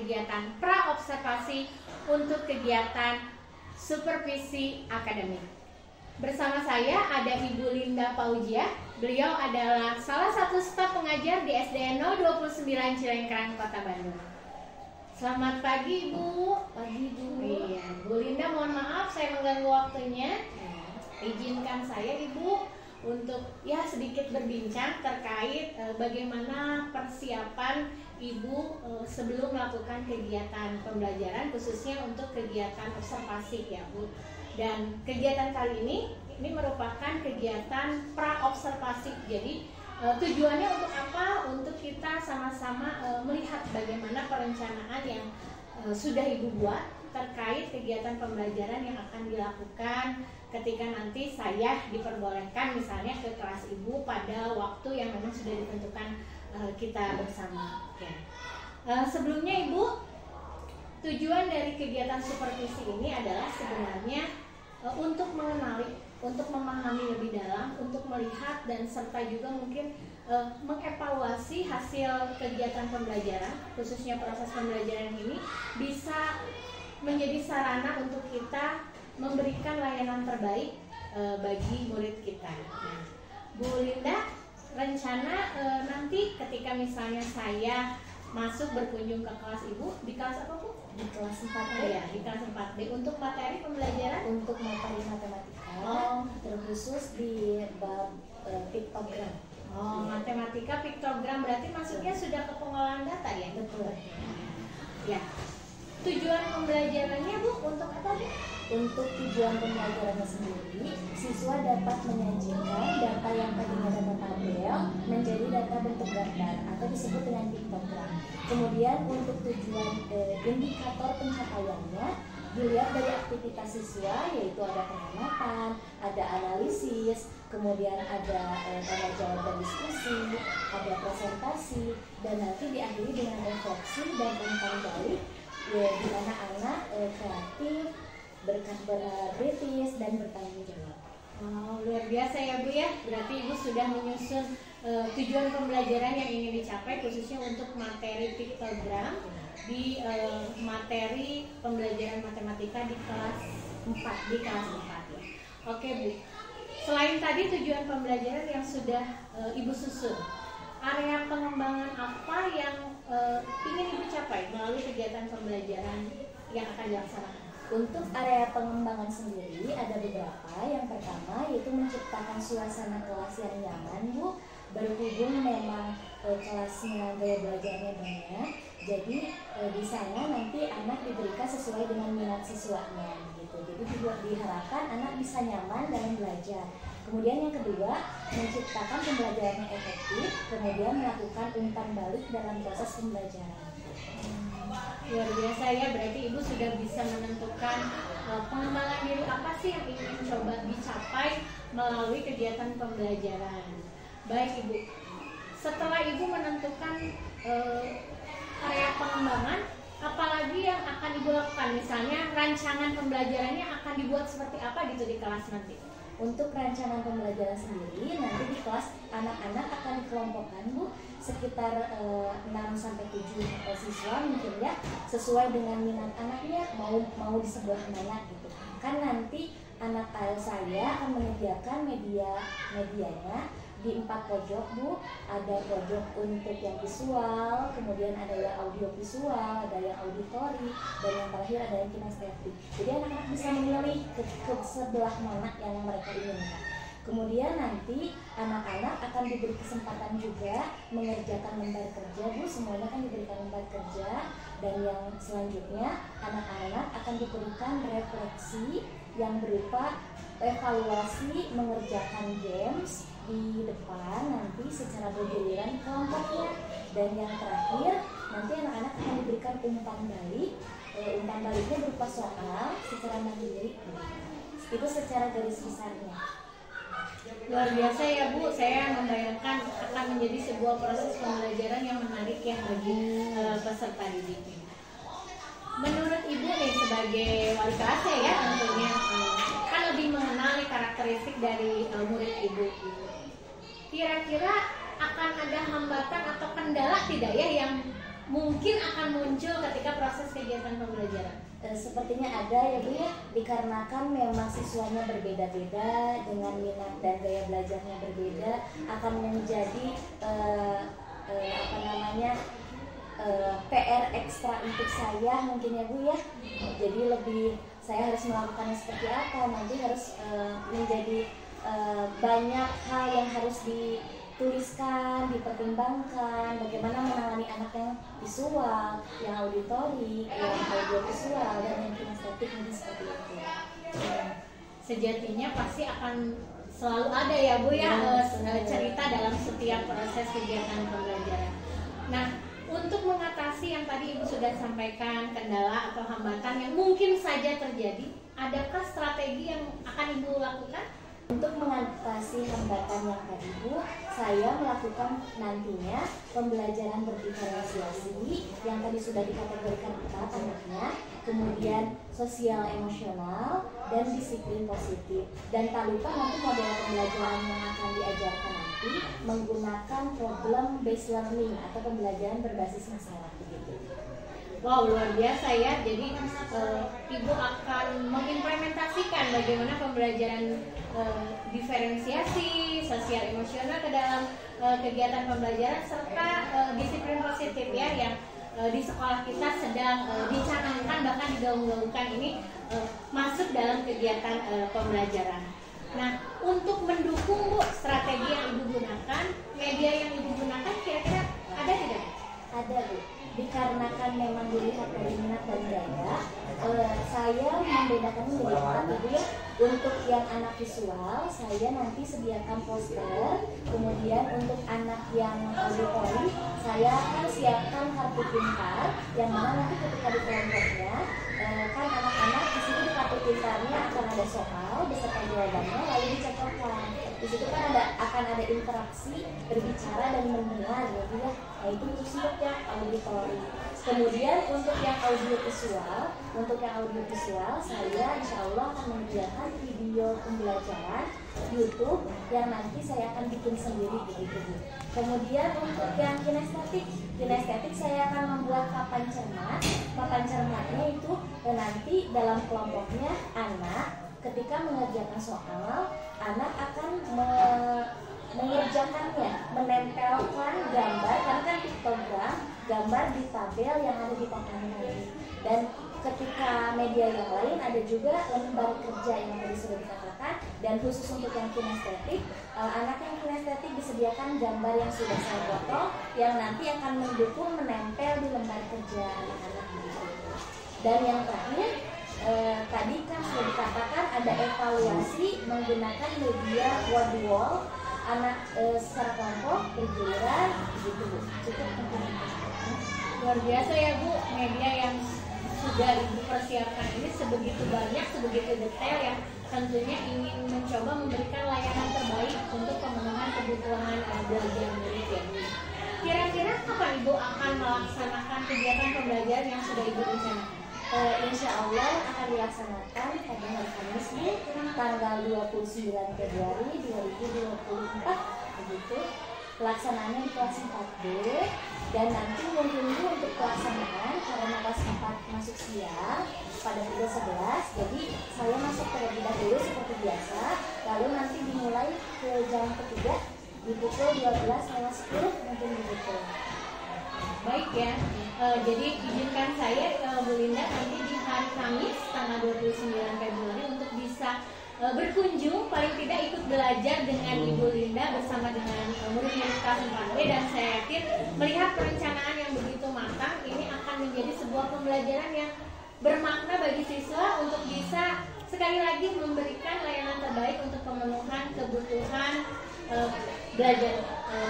kegiatan pra-observasi untuk kegiatan supervisi akademik. Bersama saya ada Ibu Linda Paujia. Beliau adalah salah satu staf pengajar di SDN 029 Cilengkrang, Kota Bandung. Selamat pagi Ibu. Pagi Bu. Iya, Bu Linda, mohon maaf saya mengganggu waktunya. Izinkan saya Ibu untuk sedikit berbincang terkait bagaimana persiapan Ibu sebelum melakukan kegiatan pembelajaran, khususnya untuk kegiatan observasi ya Bu. Dan kegiatan kali ini merupakan kegiatan pra-observasi. Jadi tujuannya untuk apa? Untuk kita sama-sama melihat bagaimana perencanaan yang sudah Ibu buat terkait kegiatan pembelajaran yang akan dilakukan ketika nanti saya diperbolehkan misalnya ke kelas Ibu pada waktu yang memang sudah ditentukan kita bersama. Sebelumnya Ibu, tujuan dari kegiatan supervisi ini adalah sebenarnya untuk mengenali, untuk memahami lebih dalam, untuk melihat dan serta juga mungkin mengevaluasi hasil kegiatan pembelajaran, khususnya proses pembelajaran ini bisa menjadi sarana untuk kita memberikan layanan terbaik bagi murid kita. Nah, Bu Linda, rencana nanti ketika misalnya saya masuk berkunjung ke kelas Ibu, di kelas apa Bu? Di kelas 4D. Ya, di kelas 4D. Untuk materi pembelajaran? Untuk materi matematika, terkhusus di bab piktogram. Matematika piktogram, berarti masuknya sudah ke pengolahan data ya? Betul. Ya. Tujuan pembelajarannya Bu untuk apa Bu? Untuk tujuan pembelajarannya sendiri, siswa dapat menyajikan data yang tadinya data tabel menjadi data bentuk gambar atau disebut dengan piktogram. Kemudian untuk tujuan indikator pencapaiannya dilihat dari aktivitas siswa, yaitu ada pengamatan, ada analisis, kemudian ada tanya jawab dan diskusi, ada presentasi, dan nanti diakhiri dengan refleksi dan umpan balik di mana anak kreatif, berkabar kritis, dan bertanggung jawab. Luar biasa ya Bu ya. Berarti Ibu sudah menyusun tujuan pembelajaran yang ingin dicapai khususnya untuk materi piktogram di materi pembelajaran matematika di kelas 4 ya. Oke Bu. Selain tadi tujuan pembelajaran yang sudah Ibu susun, area pengembangan apa yang ingin Ibu capai melalui kegiatan pembelajaran yang akan dilaksanakan? Untuk area pengembangan sendiri ada beberapa. Yang pertama yaitu menciptakan suasana kelas yang nyaman Bu. Berhubung memang kelasnya gaya belajarnya banyak, jadi di sana nanti anak diberikan sesuai dengan minat siswanya gitu. Jadi juga diharapkan anak bisa nyaman dalam belajar. Kemudian yang kedua, menciptakan pembelajaran yang efektif, kemudian melakukan umpan balik dalam proses pembelajaran. Luar biasa ya, berarti Ibu sudah bisa menentukan pengembangan diri apa sih yang ingin coba dicapai melalui kegiatan pembelajaran. Baik Ibu, setelah Ibu menentukan area pengembangan, apalagi yang akan Ibu lakukan? Misalnya rancangan pembelajarannya akan dibuat seperti apa gitu di kelas nanti? Untuk rancangan pembelajaran sendiri, nanti di kelas anak-anak akan dikelompokkan Bu, sekitar 6-7 siswa mungkin ya, sesuai dengan minat anaknya mau di sebelah mana gitu. Kan nanti anak saya akan menyediakan medianya di 4 pojok Bu. Ada pojok untuk yang visual, kemudian ada yang audio visual, ada yang auditori, dan yang terakhir ada yang kinestetik. Jadi anak-anak bisa memilih ke sebelah mana yang mereka inginkan. Kemudian nanti anak-anak akan diberi kesempatan juga mengerjakan lembar kerja Bu, semuanya kan diberikan lembar kerja. Dan yang selanjutnya anak-anak akan diberikan refleksi yang berupa evaluasi mengerjakan games di depan nanti secara bergiliran kelompoknya. Dan yang terakhir nanti anak-anak akan diberikan umpan balik. Umpan baliknya berupa soal secara mandiri. Itu secara garis besarnya. Luar biasa ya Bu, saya membayangkan akan menjadi sebuah proses pembelajaran yang menarik ya bagi peserta didik. Menurut Ibu nih sebagai wali kelas ya tentunya kan lebih mengenal nih karakteristik dari murid Ibu. Kira-kira akan ada hambatan atau kendala tidak ya yang mungkin akan muncul ketika proses kegiatan pembelajaran? Sepertinya ada ya Bu ya, dikarenakan memang siswanya berbeda-beda dengan minat dan gaya belajarnya berbeda, akan menjadi PR ekstra untuk saya mungkin ya Bu ya. Jadi lebih saya harus melakukannya seperti apa, nanti harus menjadi banyak hal yang harus dituliskan, dipertimbangkan, bagaimana menangani anak yang visual, yang auditori, yang audiovisual, dan yang kinestetik mungkin seperti itu. Sejatinya pasti akan selalu ada ya Bu ya, cerita dalam setiap proses kegiatan pembelajaran. Nah, untuk mengatasi yang tadi Ibu sudah sampaikan, kendala atau hambatan yang mungkin saja terjadi, adakah strategi yang akan Ibu lakukan? Untuk mengatasi hambatan yang tadi Bu, saya melakukan nantinya pembelajaran berdiferensiasi yang tadi sudah dikategorikan 4 anaknya, kemudian sosial emosional dan disiplin positif. Dan tak lupa nanti model pembelajaran yang akan diajarkan nanti menggunakan problem based learning atau pembelajaran berbasis masalah begitu. Wow, luar biasa ya. Jadi Ibu akan mengimplementasikan bagaimana pembelajaran diferensiasi, sosial emosional ke dalam kegiatan pembelajaran serta disiplin positif ya, yang di sekolah kita sedang dicanangkan bahkan digaung-gaungkan ini masuk dalam kegiatan pembelajaran. Nah, untuk mendukung Bu strategi yang Ibu gunakan, media yang Ibu gunakan kira-kira ada tidak? Ada Bu. Dikarenakan memang dilihat dari minat dan gaya, saya membedakannya menjadi 4 Ibu ya. Untuk yang anak visual, saya nanti sediakan poster. Kemudian untuk anak yang auditori, saya akan siapkan kartu pintar, yang mana nanti ketika di kelompoknya, kan anak-anak di sini di kartu pintarnya akan ada soal beserta jawabannya, lalu dicocokkan. Di situ kan akan ada interaksi, berbicara dan mendengar, gitu ya. Nah itu untuk yang auditori. Kemudian untuk yang audiovisual, saya insya Allah akan menyediakan video pembelajaran YouTube yang nanti saya akan bikin sendiri begitu. Kemudian untuk yang kinestetik saya akan membuat papan cermat. Papan cermatnya itu nanti dalam kelompoknya anak ketika mengerjakan soal, anak akan mengerjakannya, menempelkan gambar, karena kan piktogram, gambar di tabel yang ada di papan ini. Dan ketika media yang lain ada juga lembar kerja yang tadi sudah dikatakan, dan khusus untuk yang kinestetik, anak yang kinestetik disediakan gambar yang sudah saya potong, yang nanti akan mendukung menempel di lembar kerja anak-anak begitu. Dan yang terakhir, tadi kan sudah dikatakan ada evaluasi menggunakan media word wall, anak secara kelompok bergiliran gitu Bu. Cukup mungkin. Luar biasa ya Bu, media yang sudah Ibu persiapkan ini sebegitu banyak, sebegitu detail, yang tentunya ingin mencoba memberikan layanan terbaik untuk pemenuhan kebutuhan belajar murid ya Bu. Kira-kira kapan Ibu akan melaksanakan kegiatan pembelajaran yang sudah Ibu rencanakan? Insya Allah akan dilaksanakan pada hari Kamis tanggal 29 Februari 2024 begitu. Pelaksanaannya di kelas 4B, dan nanti mungkin untuk pelaksanaan karena kelas 4 masuk siang pada pukul 11, jadi saya masuk terlebih dahulu seperti biasa, lalu nanti dimulai ke jam ketiga di pukul 12:10 mungkin begitu. Baik ya, jadi izinkan saya Bu Linda nanti di hari Kamis tanggal 29 Februari untuk bisa berkunjung, paling tidak ikut belajar dengan Ibu Linda bersama dengan murid-murid kelas 4B, dan saya yakin melihat perencanaan yang begitu matang ini akan menjadi sebuah pembelajaran yang bermakna bagi siswa untuk bisa sekali lagi memberikan layanan terbaik untuk pemenuhan kebutuhan belajar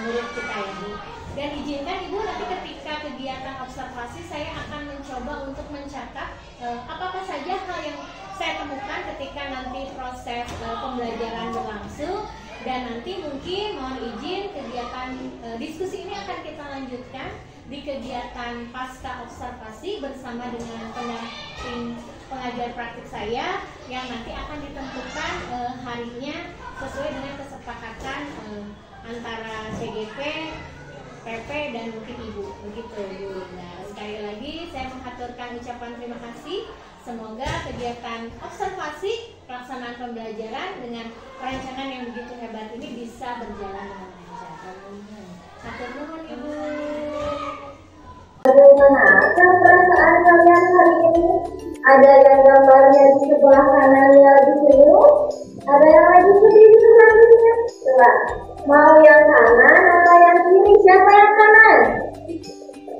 murid kita ini. Dan izinkan Ibu nanti ketika kegiatan observasi saya akan mencoba untuk mencatat apakah saja hal yang saya temukan ketika nanti proses pembelajaran berlangsung, dan nanti mungkin mohon izin kegiatan diskusi ini akan kita lanjutkan di kegiatan pasca observasi bersama dengan pendamping pengajar praktik saya yang nanti akan ditentukan harinya sesuai dengan kesepakatan antara CGP, PP dan mungkin Ibu. Begitu Bu. Nah, sekali lagi saya mengaturkan ucapan terima kasih. Semoga kegiatan observasi pelaksanaan pembelajaran dengan perancangan yang begitu hebat ini bisa berjalan dengan lancar. Matur nuwun Ibu. Bagaimana perasaan kalian hari ini? Ada yang gambarnya di sebelah kanannya lagi senyum, ada yang lagi sedih di sebelah kirinya. Coba, mau yang kanan atau yang kiri? Siapa yang kanan?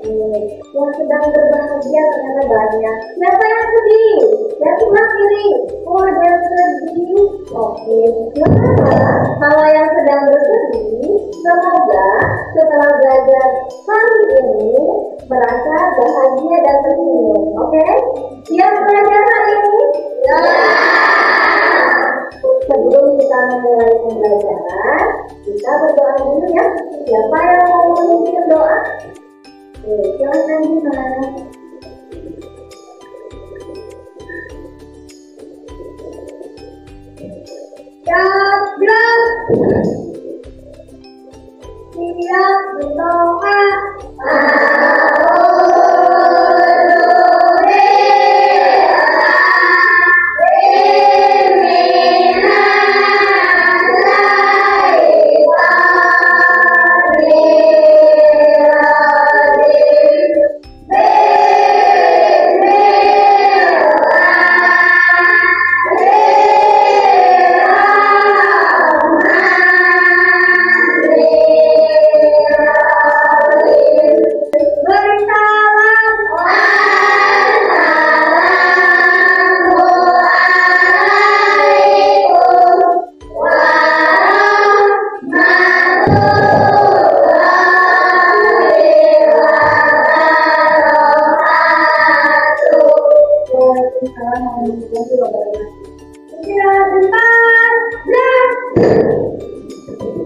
Yang sedang berbahagia ternyata banyak. Siapa yang sedih? Yang sebelah kiri. Oh, ada yang sedih. Oke. Nah, kalau yang sedang bersedih, semoga setelah belajar hari ini merasa bahagia dan tersenyum. Oke? Siap belajar hari ini? Ya. Sebelum kita memulai pembelajaran, kita berdoa dulu ya. Siapa yang mau memimpin doa? Silakan gimana? Siap, gerak. Siap berdoa.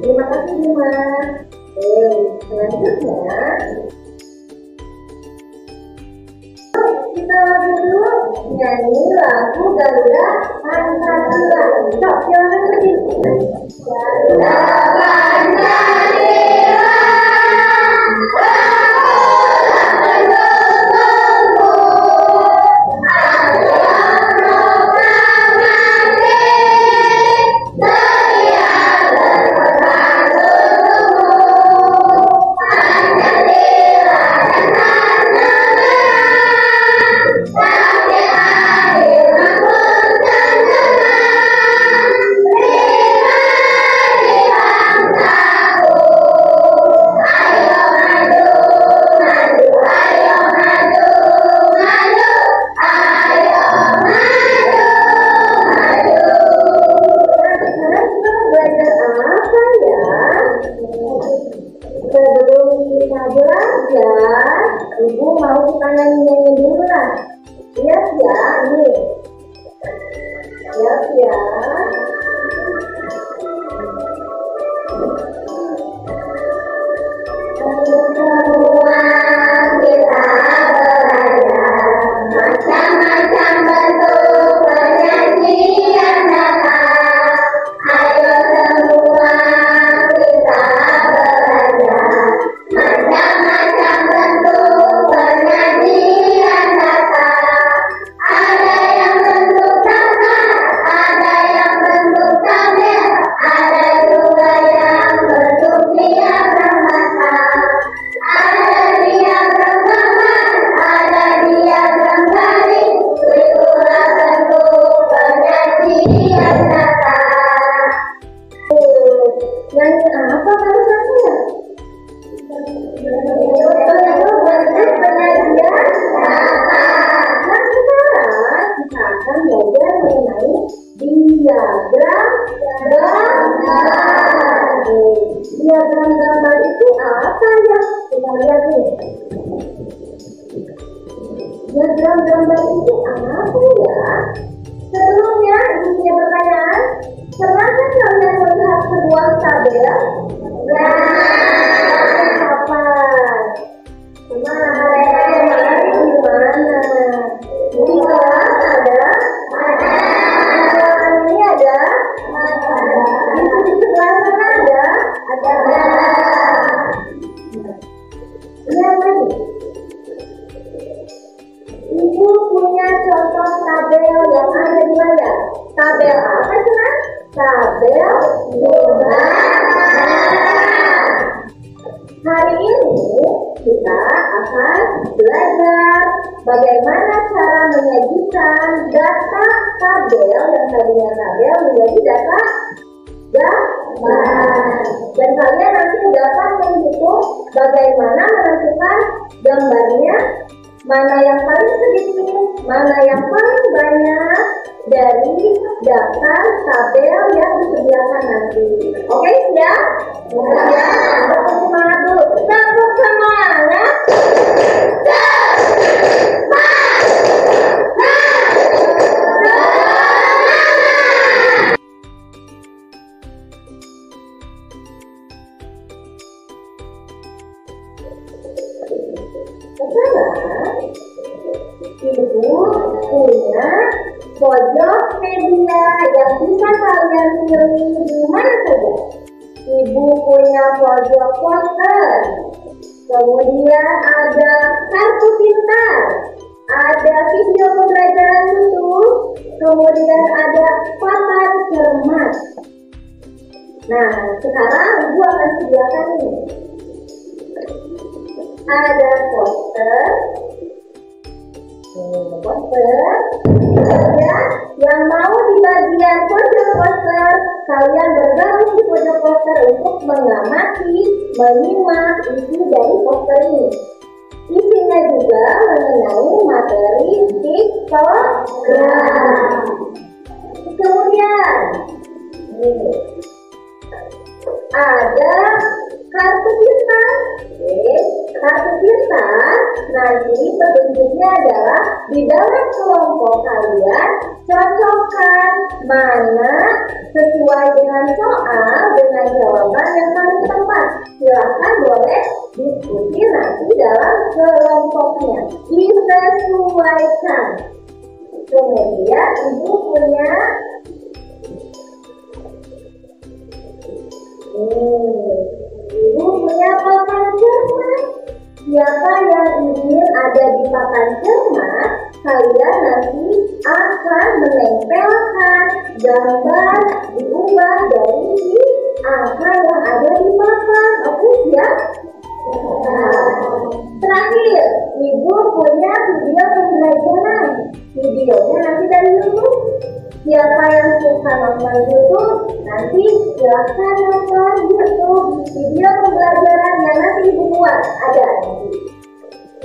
Terima kasih Bima. Selanjutnya kita dulu nyanyi lagu Garuda Pancasila. Sok, silakan pergi. Garuda Pancasila. Ibu mau kita nyanyi dulu lah. Siap ya, ini. Siap ya. Semua kita belajar macam-macam bentuk penyajian datang. Ayo semua kita belajar macam-macam bentuk penyajian datang. Ada yang bentuk tangan, ada yang bentuk tabel, ada juga yang bentuk diagram mata. Ada diagram gambar, ada diagram garis, itulah bentuk penyajian datang. Nyanyi apa barusannya? Bentuk penyajian datang. Nah, sekarang kita akan belajar mengenai diagram gambar. Diagram gambar itu apa ya? Kita lihat nih. Diagram gambar itu apa ya? Sebelumnya, ibu punya pertanyaan. Pernahkah kalian melihat sebuah tabel? Kapan? Kemarin di mana? Di kelas ada? bagaimana cara menyajikan data tabel yang tadinya tabel menjadi data gambar. Dan kalian nanti dapat menghitung bagaimana menentukan gambarnya, mana yang paling sedikit, mana yang paling banyak dari daftar tabel yang disediakan nanti. Oke, siap? Ya, tepuk semangat dulu. Tepuk semangat. Sekarang Ibu punya pojok media yang bisa kalian pilih di mana saja. Ibu punya pojok poster, kemudian ada kartu pintar, ada video pembelajaran YouTube, kemudian ada papan cermat. Nah, sekarang Ibu akan sediakan ini. Ada poster, yang mau di bagian pojok poster, kalian bergabung di pojok poster untuk mengamati, menyimak isi dari poster ini. Isinya juga mengenai materi piktogram. Kemudian ada kartu pintar. Kartu pintar nanti petunjuknya adalah di dalam kelompok kalian cocokkan mana sesuai dengan soal dengan jawaban yang paling tepat. Silakan boleh diskusi nanti dalam kelompoknya, disesuaikan. Kemudian Ibu punya Ibu punya papan cermat. Siapa yang ingin ada di papan cermat, kalian nanti akan menempelkan gambar diubah dari angka yang ada di papan. Oke, siap? Terakhir, Ibu punya video pembelajaran. Videonya nanti dari YouTube. Siapa yang suka nonton YouTube, nanti silahkan nonton YouTube video pembelajaran yang nanti Ibu buat. Ada nanti.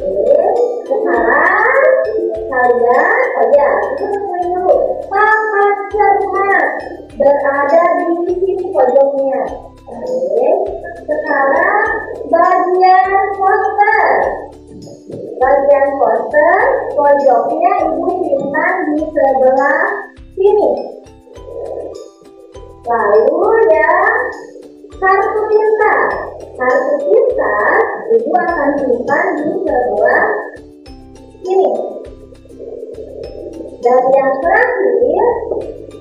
Oke, sekarang kalian, kita mulai dulu. Papan cermat berada di sisi pojoknya. Oke, sekarang bagian poster. Bagian poster, pojoknya Ibu simpan di sebelah sini. Lalu yang kartu pintar. Kartu pintar Ibu akan simpan di sebelah sini. Dan yang terakhir,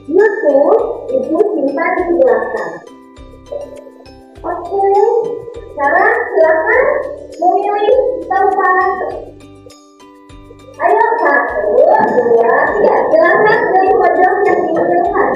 YouTube Ibu simpan di belakang. Oke, sekarang silakan memilih tempat. Ayo, 1, 2, 3. Silakan dari pojok yang diinginkan.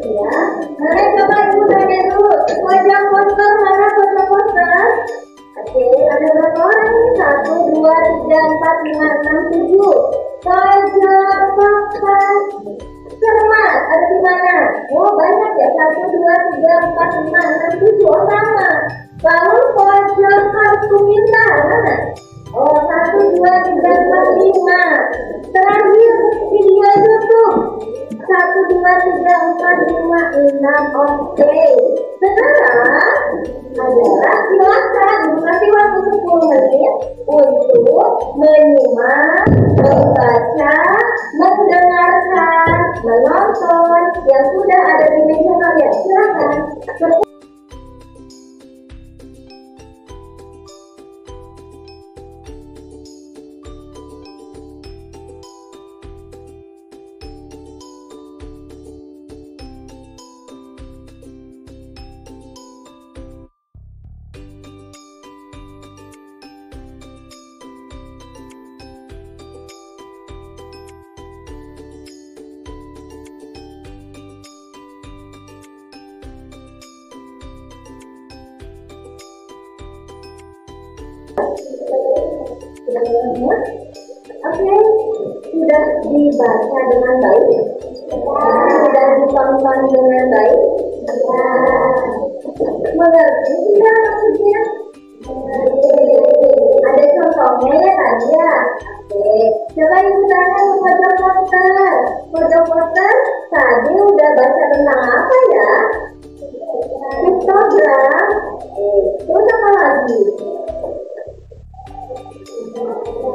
Ya, mari coba Ibu tanya dulu, pojok poster mana pojok poster? Oke, ada berapa orang ini? 1, 2, 3, 4, 5, 6, 7. Pojok papan cermat ada di mana? Oh, banyak ya, 1, 2, 3, 4, 5, 6, 7. Oh, sama. Lalu pojok kartu pintar mana? Oh, 1, 2, 3, 4, 5. Terakhir video YouTube. 1, 2, 3, 4, 5, 6. Oke. Sekarang adalah silakan kasih waktu 10 menit untuk menyimak, membaca, mendengarkan, menonton yang sudah ada di meja kalian. Silakan. Oke, sudah dibaca dengan baik? Sudah ditonton dengan baik? Mengerti tidak maksudnya? Ada contohnya ya tadi ya? Oke, coba ikutannya ke foto-poster. Foto-poster tadi udah baca tentang apa ya? Piktogram. Terus apa lagi?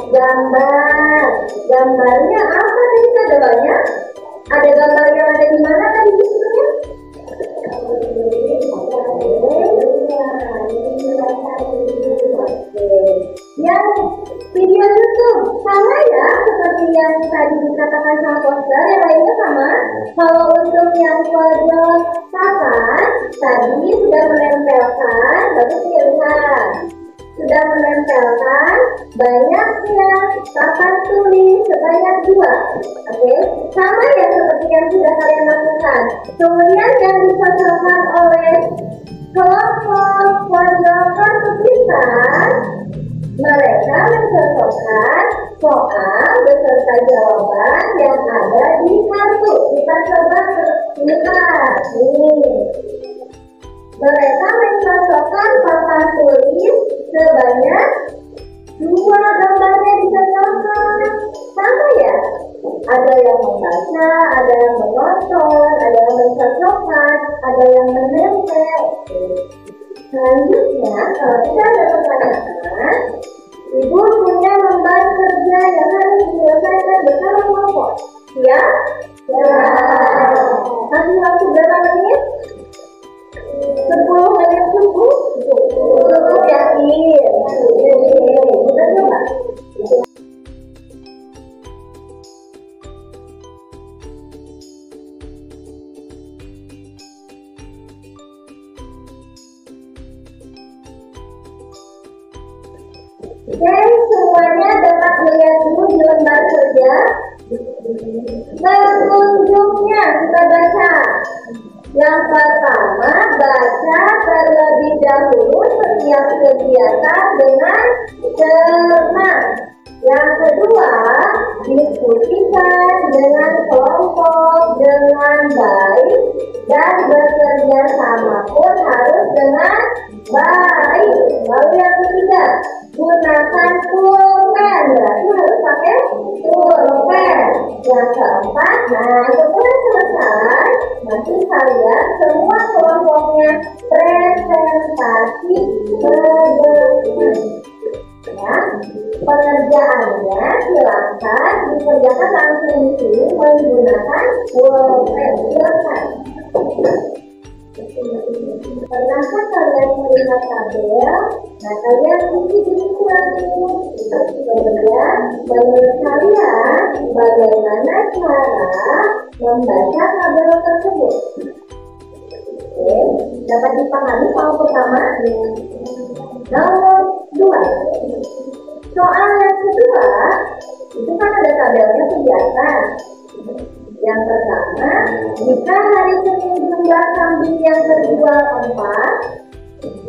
Gambar. Gambarnya apa tadi ada banyak? Ada gambar yang ada di mana tadi disebutnya? Yang video YouTube sama ya, seperti yang tadi dikatakan sama poster, yang lainnya sama. Kalau untuk yang pojok papan tadi sudah menempelkan, bagus dilihat. Sudah menempelkan banyaknya papan tulis sebanyak 2. Oke, sama ya seperti yang sudah kalian lakukan. Kemudian yang dicocokkan oleh kelompok pojokan tulisan, mereka mencocokkan soal beserta jawaban yang ada di kartu. Kita coba lihat nih. Mereka mencocokkan papan tulis sebanyak 2 gambarnya dicocokkan. Sama ya? Ada yang membaca, ada yang menonton, ada yang mencocokkan, ada yang menempel. Selanjutnya, kalau tidak ada pertanyaan, Ibu punya lembar kerja yang harus diselesaikan bersama kelompok. Siap? Ya. Kasih waktu berapa menit? 10 menit cukup? Cukup yakin. Kita coba. Oke, semuanya dapat melihat dulu di lembar kerja. Petunjuknya kita baca. Yang pertama, baca terlebih dahulu setiap kegiatan dengan cermat. Yang kedua, diskusikan dengan kelompok dengan baik dan bekerja sama pun harus dengan baik. Lalu yang ketiga, gunakan pulpen. Berarti harus pakai pulpen. Yang keempat, nah setelah selesai, masih kalian semua kelompoknya presentasi ke depan. Ya, pengerjaannya silakan dikerjakan langsung di sini menggunakan pulpen. Silakan. Pernahkah kalian melihat tabel? Nah, kalian isi di sini langsung. Kemudian, menurut kalian bagaimana cara membaca tabel tersebut? Oke, dapat dipahami soal pertama? Nomor 2. Soal yang kedua, itu kan ada tabelnya kegiatan. Yang pertama, jika hari Senin jumlah kambing yang terjual 4,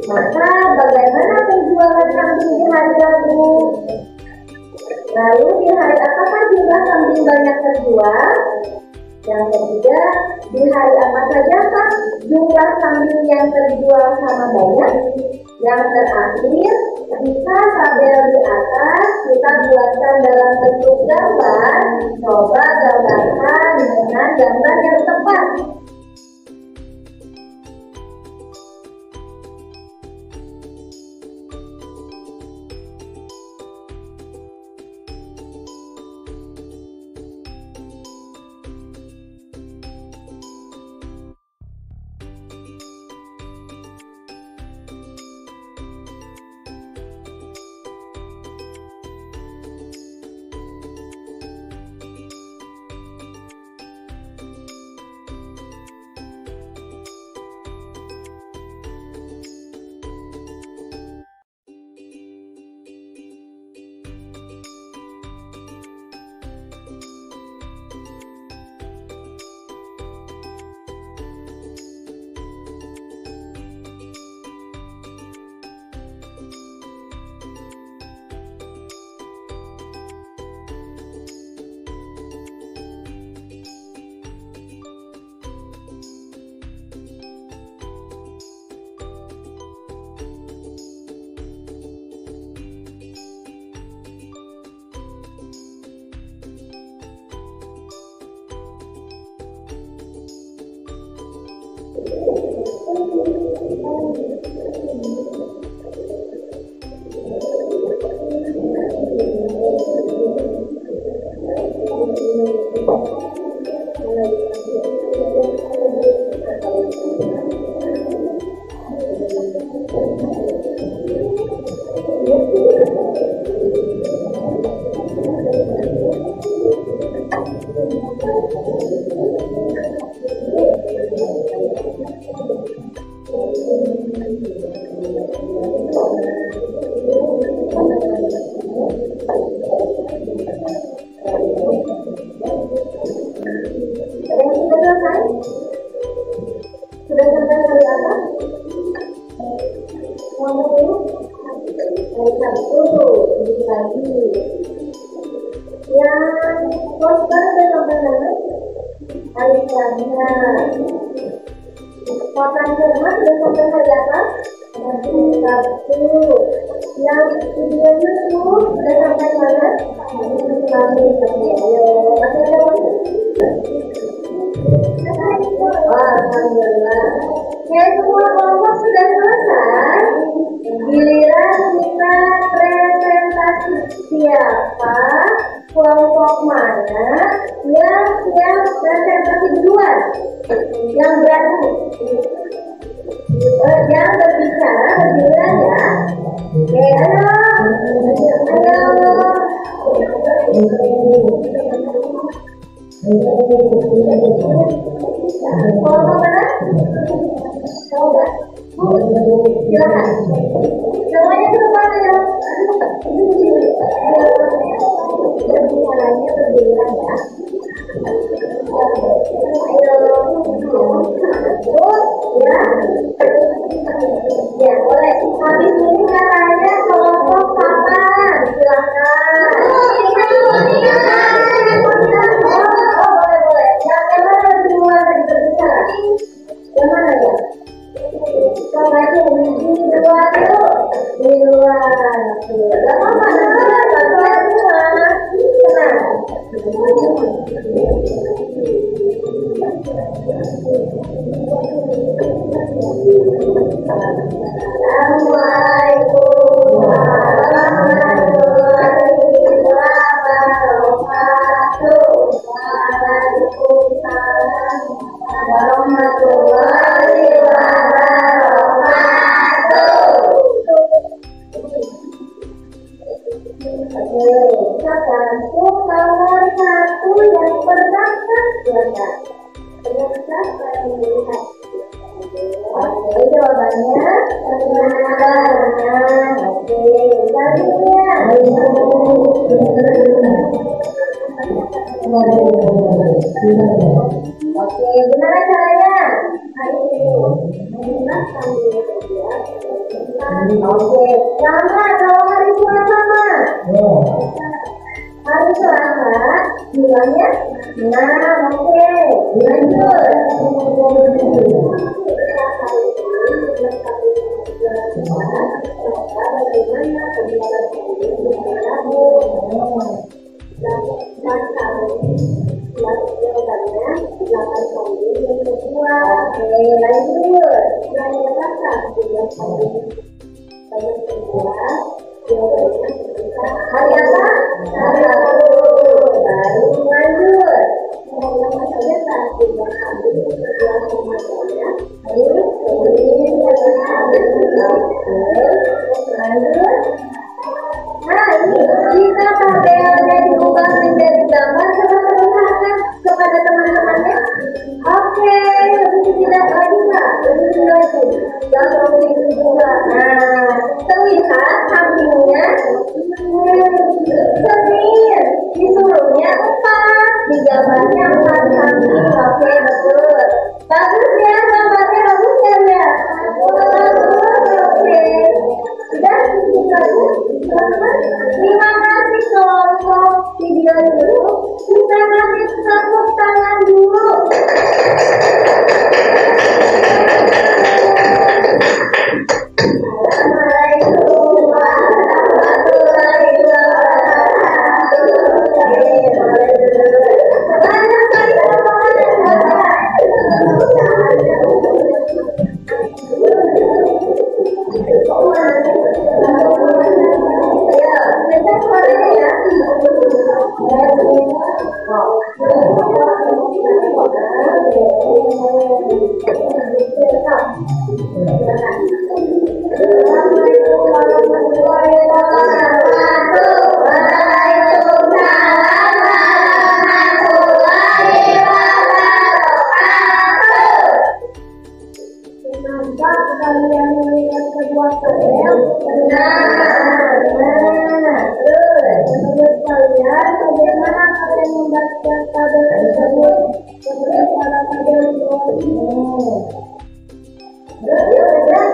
maka bagaimana penjualan kambing di hari Rabu? Lalu di hari apakah jumlah kambing banyak terjual? Yang ketiga, di hari apa saja Pak jumlah kambing yang terjual sama banyak? Yang terakhir, jika tabel di atas kita buatkan dalam bentuk gambar, coba gambarkan dengan gambar yang tepat.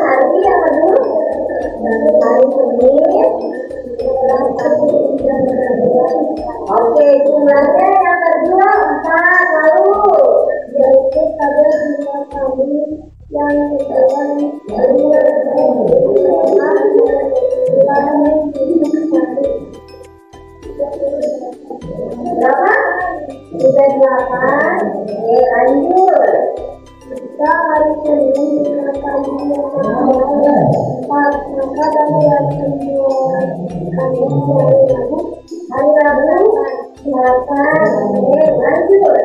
Hari apa dulu? Hari Senin. Oke, jumlahnya yang kedua 4 lalu yaitu pada 2 kali yang kedua berapa? Sudah 8. Oke, lanjut. Kita hari Senin akan menggunakan 4, maka kami akan hari Rabu 8. Oke, lanjut.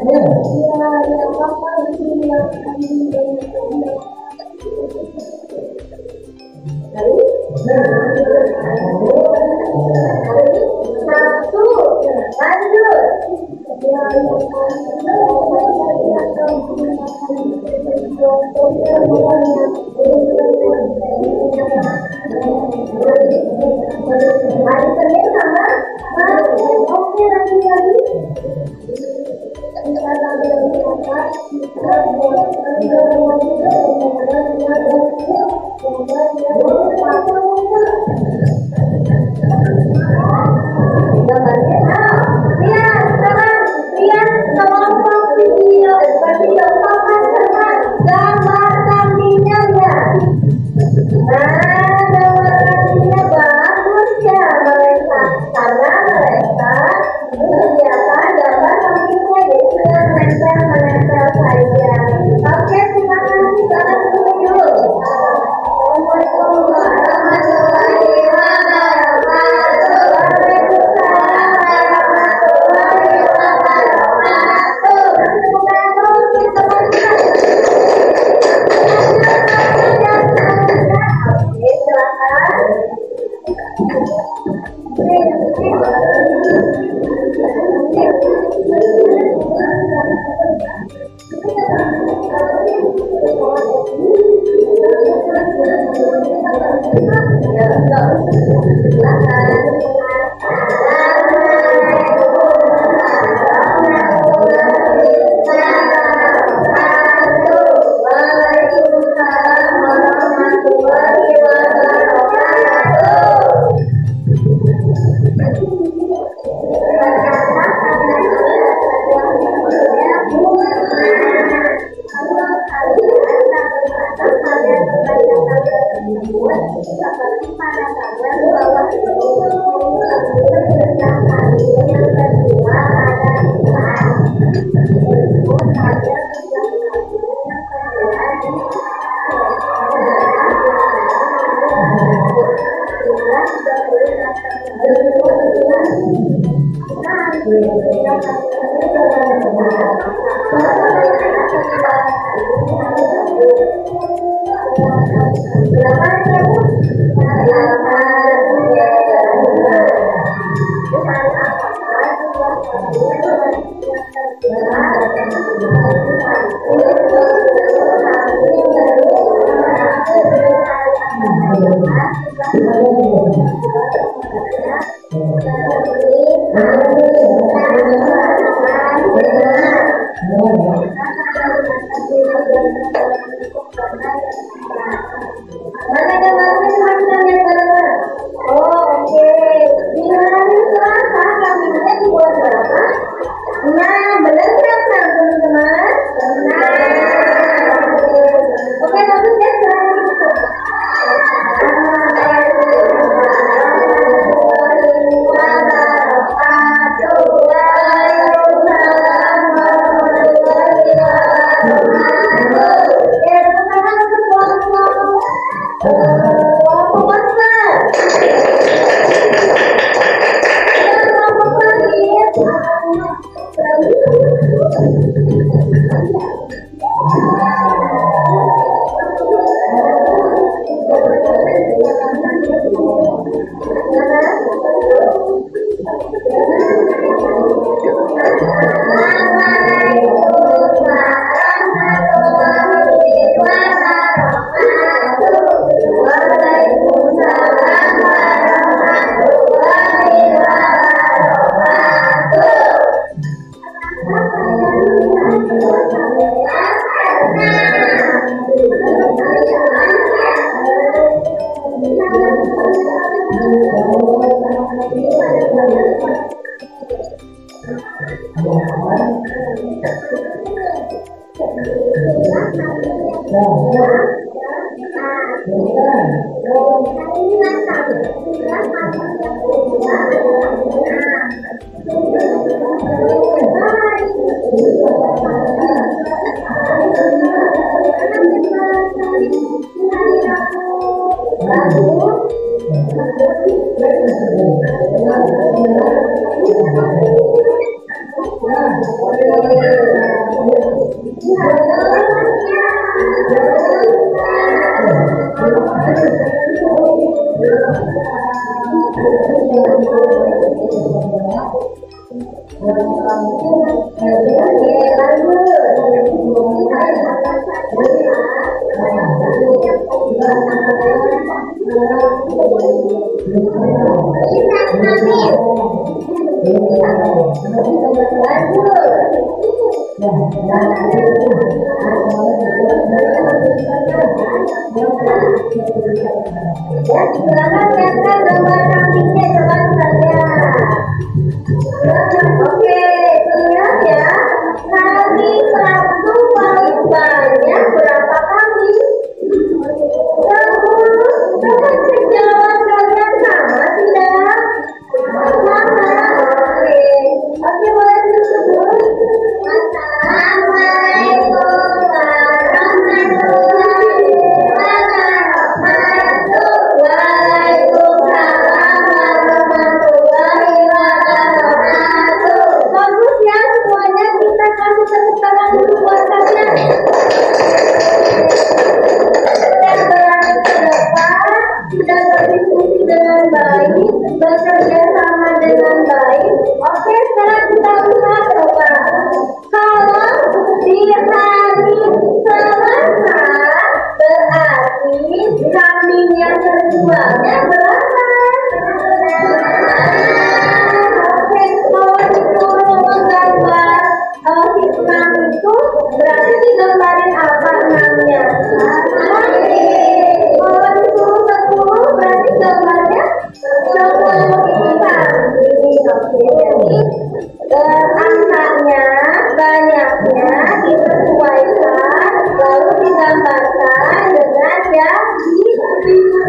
Ya, yang apa ini hari Sabtu. Lanjut. Hari Senin sama. Oke, lagi. Silakan lihatkan gambar sampingnya teman saya. Oke, lihat ya. Kali Sabtu paling banyak berapa kali? 10. Dengan jawaban kalian sama tidak? Sama. Oke. Oke, boleh disebut. Assalamualaikum warahmatullahi wabarakatuh. Waalaikumsalam warahmatullahi wabarakatuh. Bagus ya semuanya, kita kasih tepuk tangan dulu buat kalian. Dan berani ke depan, sudah berdiskusi dengan baik, bekerja sama dengan baik. Oke, sekarang kita lihat coba. Kalau di hari Selasa berarti kambing yang terjualnya berapa? Oke, kalau disuruh menggambar hikmah itu berarti digambarin apa namanya? Kalau disuruh 10 berarti gambarnya 10 kambing. Oke, jadi angkanya, banyaknya disesuaikan lalu digambarkan dengan jadi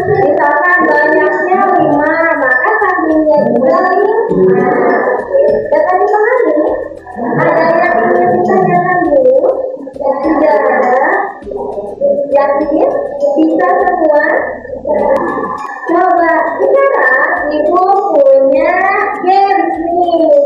misalkan banyaknya 5, maka kambingnya juga 5. Dapat dipahami? Ada yang ingin ditanyakan dulu? Tidak ada? Yakin? Bisa semua? Coba sekarang ibu punya games nih.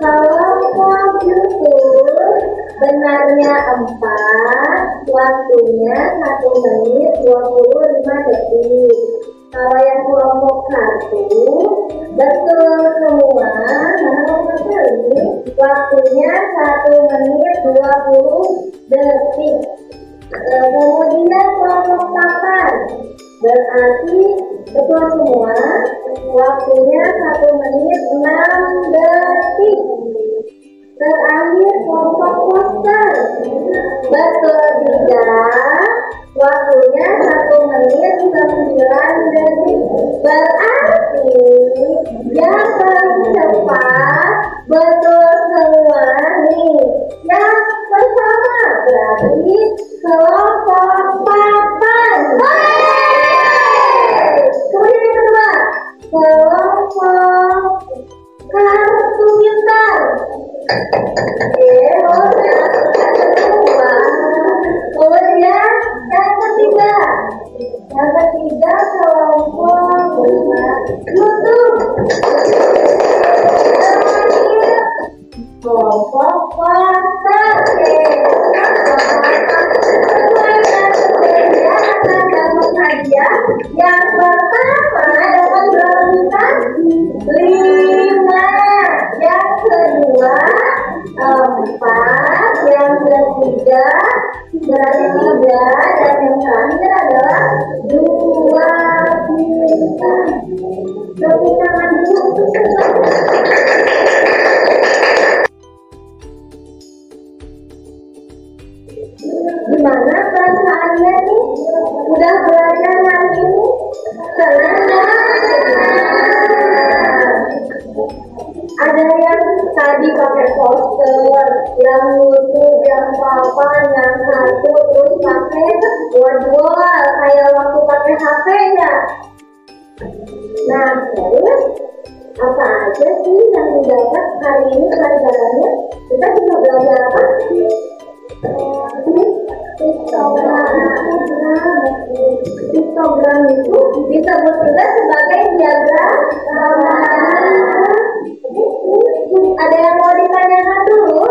Kelompok Yusuf benarnya 4, waktunya 1 menit 25 detik. Kalau yang kelompok kartu betul semua, waktunya 1 menit 20 detik. Kemudian kelompok papan berarti betul semua, waktunya 1 menit 6 detik. Terakhir kelompok poster betul tidak, waktunya 1 menit 9 detik. Berarti yang paling cepat betul semua nih. Yang pertama berarti kelompok papan. Kemudian yang kedua kelompok kartu pintar. Kemudian yang ketiga kelompok YouTube. Kelompok WhatsApp. Yang pertama dapat berapa bintang? 5. Yang kedua 4. Yang ketiga berarti 3. Dan yang terakhir adalah 2 bintang. Tepuk tangan dulu. Gimana perasaannya nih? Udah belajar hari ini? Senang nggak? Ada yang tadi pakai poster, yang YouTube, yang papan, yang kartu, terus pakai word-word kayak waktu pakai HP ya. Nah, terus apa aja sih yang didapat hari ini pelajarannya? Kita bisa belajar apa? Histogram itu disebut juga sebagai diagram. Ada yang mau ditanyakan dulu?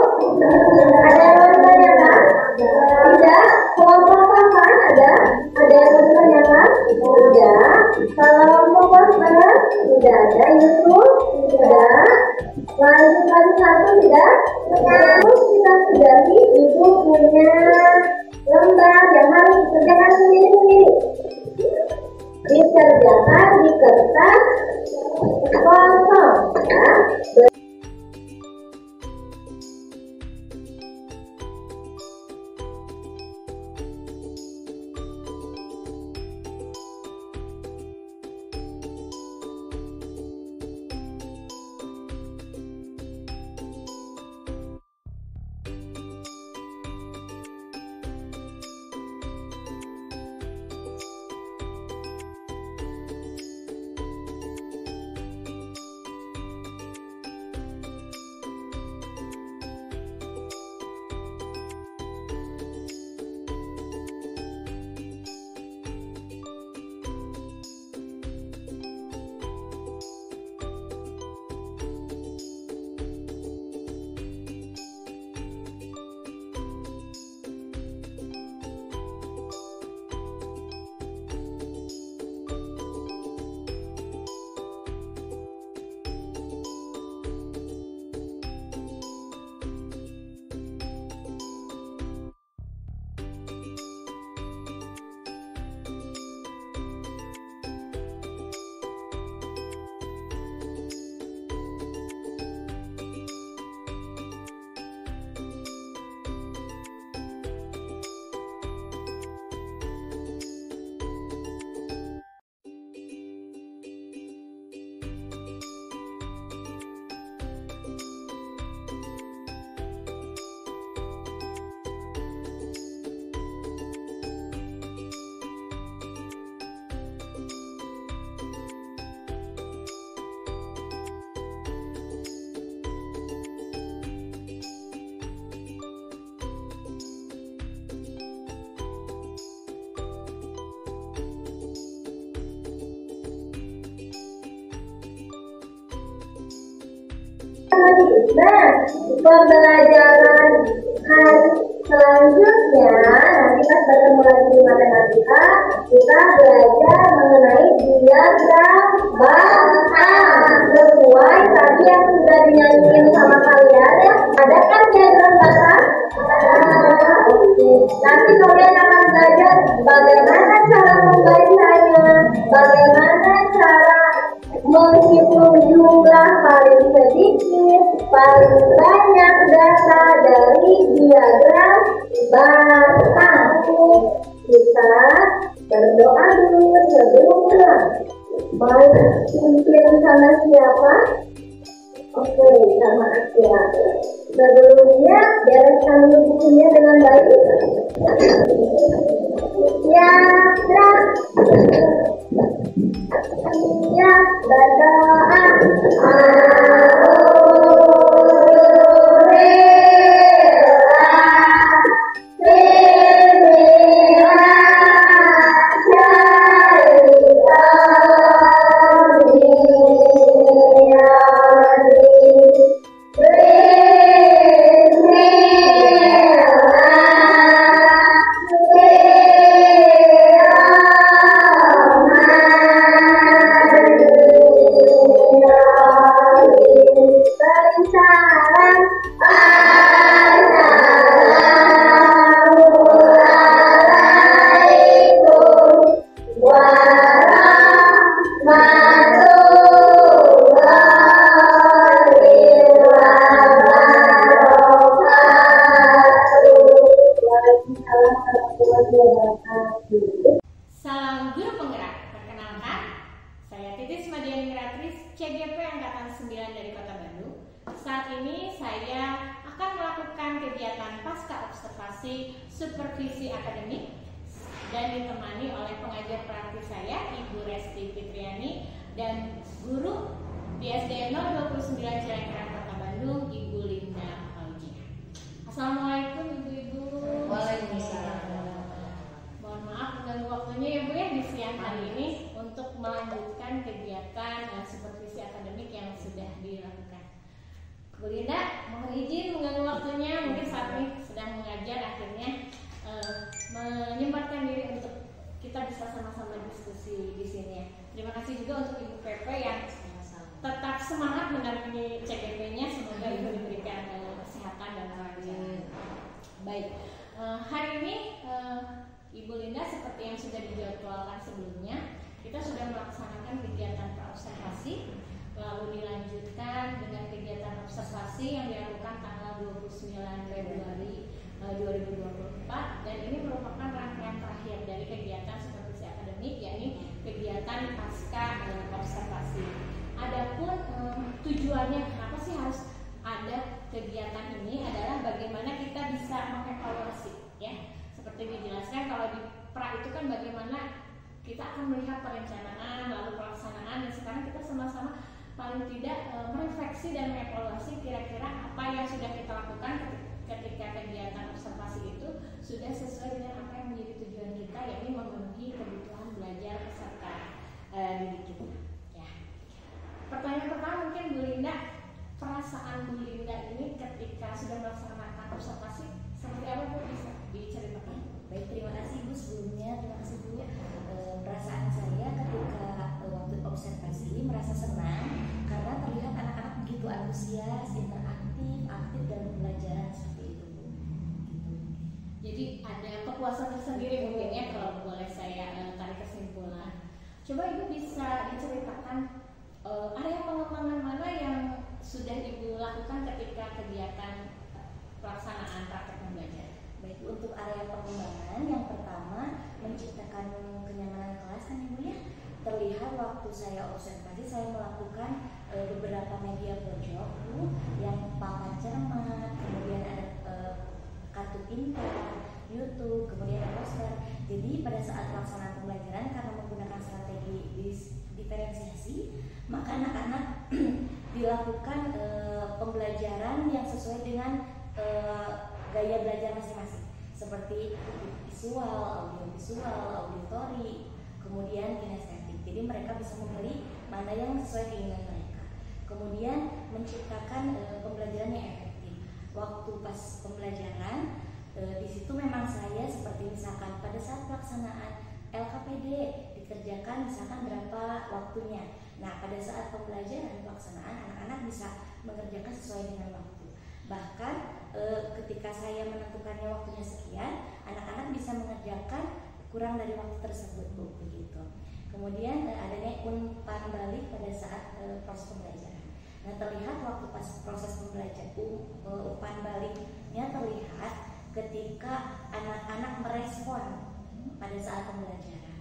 Ada yang mau ditanyakan? Tidak? Kelompok papan ada? Ada yang mau ditanyakan? Tidak. Kelompok poster? Tidak ada. YouTube? Tidak. Lanjut lagi satu tidak? Terus kita sudah ibu punya lembar yang harus dikerjakan sendiri-sendiri. Dikerjakan di kertas kosong ya. lagi. Nah, pembelajaran hari selanjutnya nanti pas bertemu lagi di matematika kita belajar mengenai diagram batang sesuai tadi yang sudah dinyanyiin sama kalian ya. Ada kan diagram batang? Nanti kalian akan belajar bagaimana cara membacanya, bagaimana cara menghitung jumlah paling sedikit, paling banyak data dari diagram batang. Kita berdoa dulu sebelum pulang. Mau pimpin sama siapa? Oke, sama Asia. Sebelumnya bereskan bukunya dengan baik. Ya, berdoa. Salam Guru Penggerak. Perkenalkan, saya Titis Madiani Ratris, CGP Angkatan 9 dari Kota Bandung. Saat ini saya akan melakukan kegiatan pasca observasi supervisi akademik dan ditemani oleh pengajar praktis saya, Ibu Resti Fitriani, dan guru di SD 029 Cilengkerang Kota Bandung, Ibu Linda Fauzia. Assalamualaikum Ibu-Ibu. Waalaikumsalam. Mohon maaf mengganggu waktunya ya Bu ya di siang hari ini untuk melanjutkan kegiatan supervisi akademik yang sudah dilakukan. Bu Linda, mohon izin mengganggu waktunya, mungkin saat ini sedang mengajar, akhirnya menyempatkan diri untuk kita bisa sama-sama diskusi di sini ya. Terima kasih juga untuk Ibu Pepe yang tetap semangat mendampingi CGP-nya, semoga Ibu diberikan kesehatan dan kelancaran. Baik, hari ini Ibu Linda seperti yang sudah dijadwalkan sebelumnya, kita sudah melaksanakan kegiatan praobservasi, lalu dilanjutkan dengan kegiatan observasi yang dilakukan tanggal 29 Februari 2024, dan ini merupakan rangkaian terakhir dari kegiatan supervisi akademik, yakni kegiatan pasca observasi. Adapun tujuannya kenapa sih harus ada kegiatan ini adalah bagaimana kita bisa mengevaluasi ya. Seperti dijelaskan kalau di pra itu kan bagaimana kita akan melihat perencanaan lalu pelaksanaan, dan sekarang kita sama-sama paling tidak merefleksi dan mengevaluasi kira-kira apa yang sudah kita lakukan ketika kegiatan observasi itu sudah sesuai dengan apa yang menjadi tujuan kita, yakni memenuhi kebutuhan belajar peserta didik kita ya. Pertanyaan pertama mungkin Bu Linda, perasaan Bu Linda ini ketika sudah melaksanakan observasi seperti apa Bu, bisa diceritakan? Baik, terima kasih Bu sebelumnya. Terima kasih Bu. Perasaan saya ketika waktu observasi merasa senang karena terlihat anak-anak begitu antusias, interaktif, aktif dalam pembelajaran seperti itu Bu. Gitu. Jadi ada kepuasan tersendiri mungkin ya kalau boleh saya tarik kesimpulan. Coba Ibu bisa diceritakan area pengembangan mana yang sudah Ibu lakukan ketika kegiatan pelaksanaan praktek pembelajaran? Baik, untuk area pengembangan yang pertama menciptakan kenyamanan kelas kan Ibu ya. Terlihat waktu saya observasi saya melakukan beberapa media pojok Bu, yang papan cermat, kemudian ada kartu pintar, YouTube, kemudian ada poster. Jadi pada saat pelaksanaan pembelajaran karena menggunakan strategi diferensiasi, maka anak-anak dilakukan pembelajaran yang sesuai dengan gaya belajar masing-masing, seperti visual, audiovisual, auditori, kemudian kinestetik. Jadi mereka bisa memilih mana yang sesuai keinginan mereka. Kemudian menciptakan pembelajaran yang efektif. Waktu pas pembelajaran di situ memang saya seperti misalkan pada saat pelaksanaan LKPD dikerjakan misalkan berapa waktunya. Nah, pada saat pembelajaran pelaksanaan anak-anak bisa mengerjakan sesuai dengan waktu. Bahkan ketika saya menentukannya waktunya sekian, anak-anak bisa mengerjakan kurang dari waktu tersebut, Bu, begitu. Kemudian adanya umpan balik pada saat proses pembelajaran. Nah, terlihat waktu pas proses pembelajaran umpan baliknya terlihat ketika anak-anak merespon pada saat pembelajaran.